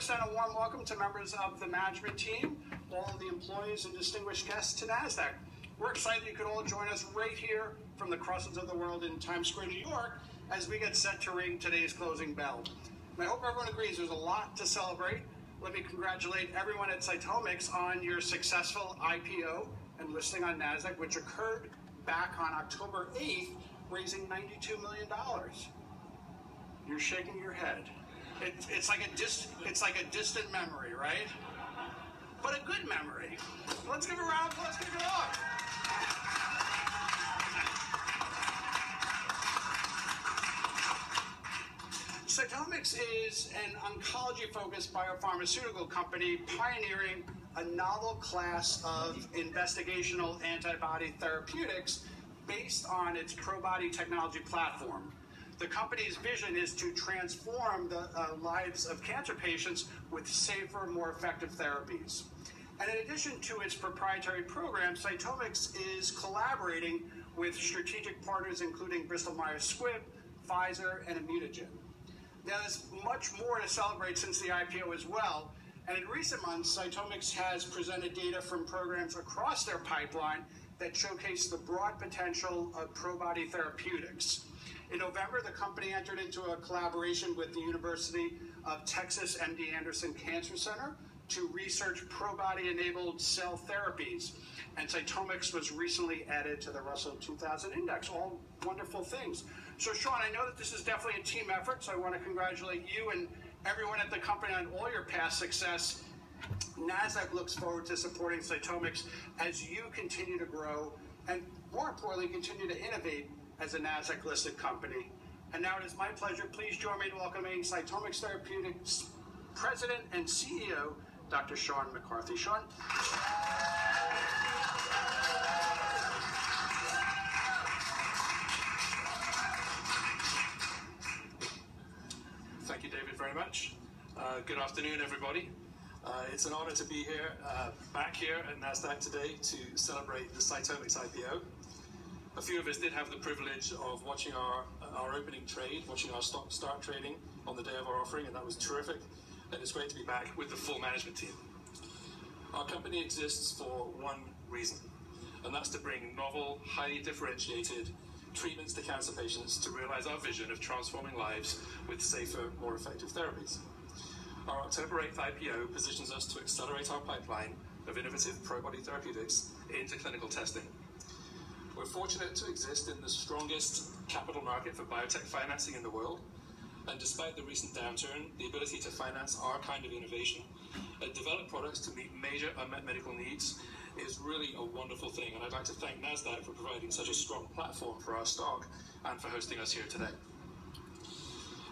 extend a warm welcome to members of the management team, all of the employees and distinguished guests to NASDAQ. We're excited you could all join us right here from the crossroads of the world in Times Square, New York, as we get set to ring today's closing bell. And I hope everyone agrees there's a lot to celebrate. Let me congratulate everyone at Cytomx on your successful IPO and listing on NASDAQ, which occurred back on October 8th, raising $92 million. You're shaking your head. It's like a distant memory, right? But a good memory. Let's give a round of applause. Kick it off. Cytomx is an oncology-focused biopharmaceutical company pioneering a novel class of investigational antibody therapeutics based on its Probody technology platform. The company's vision is to transform the lives of cancer patients with safer, more effective therapies. And in addition to its proprietary program, Cytomx is collaborating with strategic partners including Bristol Myers Squibb, Pfizer, and Immunogen. Now, there's much more to celebrate since the IPO as well. And in recent months, Cytomx has presented data from programs across their pipeline that showcase the broad potential of Probody therapeutics. In November, the company entered into a collaboration with the University of Texas MD Anderson Cancer Center to research Probody-enabled cell therapies. And Cytomx was recently added to the Russell 2000 Index. All wonderful things. So, Sean, I know that this is definitely a team effort, so I want to congratulate you and everyone at the company on all your past success. NASDAQ looks forward to supporting Cytomx as you continue to grow and, more importantly, continue to innovate as a NASDAQ-listed company. And now it is my pleasure. Please join me in welcoming Cytomx Therapeutics President and CEO, Dr. Sean McCarthy. Sean? Thank you, David, very much. Good afternoon, everybody. It's an honor to be here, back here at NASDAQ today to celebrate the Cytomx IPO. A few of us did have the privilege of watching our opening trade, watching our stock start trading on the day of our offering, and that was terrific. And it's great to be back with the full management team. Our company exists for one reason, and that's to bring novel, highly differentiated treatments to cancer patients to realize our vision of transforming lives with safer, more effective therapies. Our October 8th IPO positions us to accelerate our pipeline of innovative Probody therapeutics into clinical testing. We're fortunate to exist in the strongest capital market for biotech financing in the world, and despite the recent downturn, the ability to finance our kind of innovation and develop products to meet major unmet medical needs is really a wonderful thing, and I'd like to thank NASDAQ for providing such a strong platform for our stock and for hosting us here today.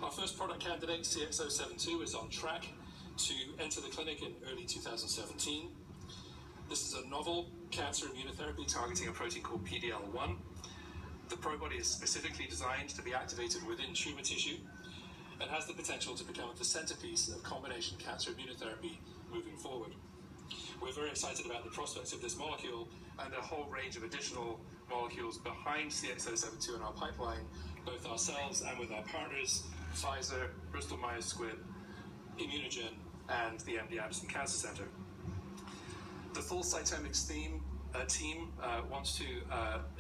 Our first product candidate, CX-072, is on track to enter the clinic in early 2017. This is a novel cancer immunotherapy targeting a protein called PD-L1. The Probody is specifically designed to be activated within tumor tissue and has the potential to become the centerpiece of combination cancer immunotherapy moving forward. We're very excited about the prospects of this molecule and a whole range of additional molecules behind CX-072 in our pipeline, both ourselves and with our partners, Pfizer, Bristol Myers Squibb, Immunogen, and the MD Anderson Cancer Center. The full Cytomx team wants to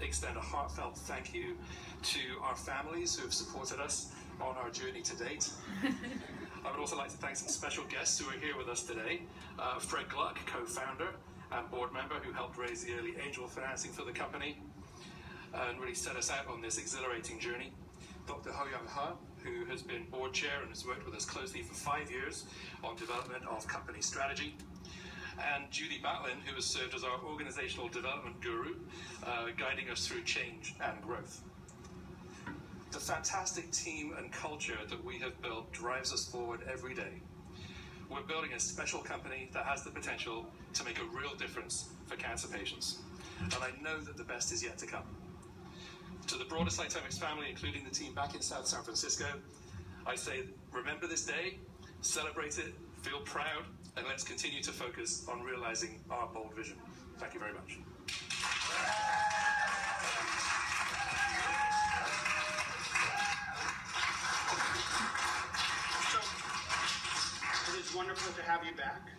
extend a heartfelt thank you to our families who have supported us on our journey to date. I would also like to thank some special guests who are here with us today. Fred Gluck, co-founder and board member, who helped raise the early angel financing for the company and really set us out on this exhilarating journey. Dr. Ho-Young Ha, who has been board chair and has worked with us closely for 5 years on development of company strategy. And Judy Batlin, who has served as our organizational development guru, guiding us through change and growth. The fantastic team and culture that we have built drives us forward every day. We're building a special company that has the potential to make a real difference for cancer patients. And I know that the best is yet to come. To the broader Cytomx family, including the team back in South San Francisco, I say, remember this day, celebrate it, feel proud, and let's continue to focus on realizing our bold vision. Thank you very much. So, it is It's wonderful to have you back.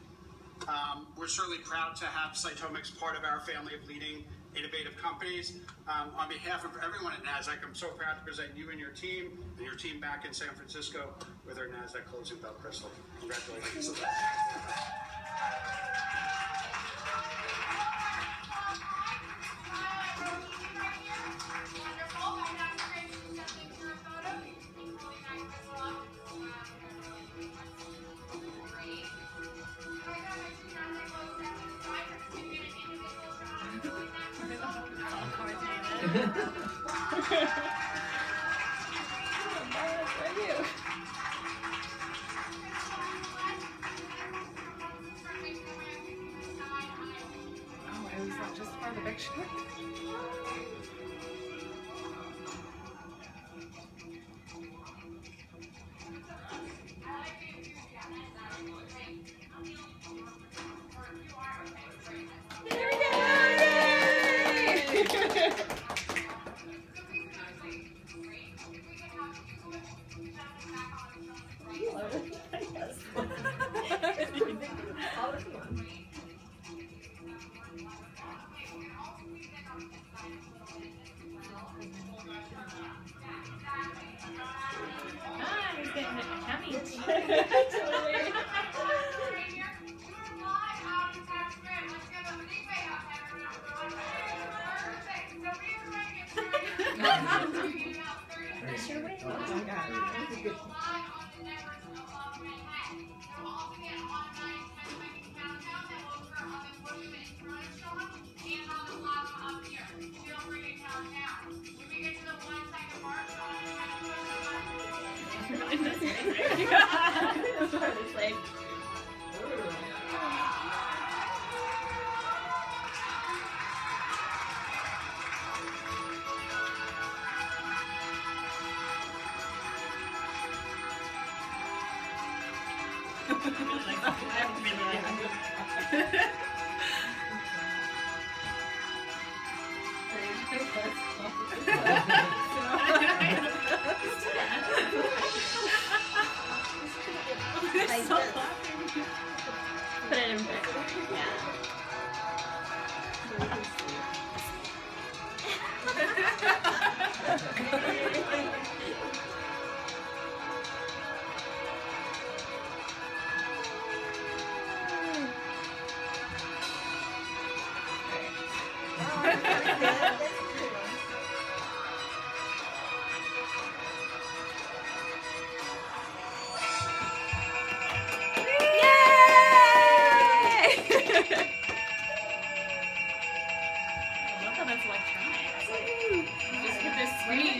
We're certainly proud to have Cytomx part of our family of leading innovative companies. On behalf of everyone at NASDAQ, I'm so proud to present you and your team back in San Francisco with our NASDAQ closing bell crystal. Congratulations. Just for the picture. There we go! Yay! Put it in bed. That's electronic. Just hit this screen.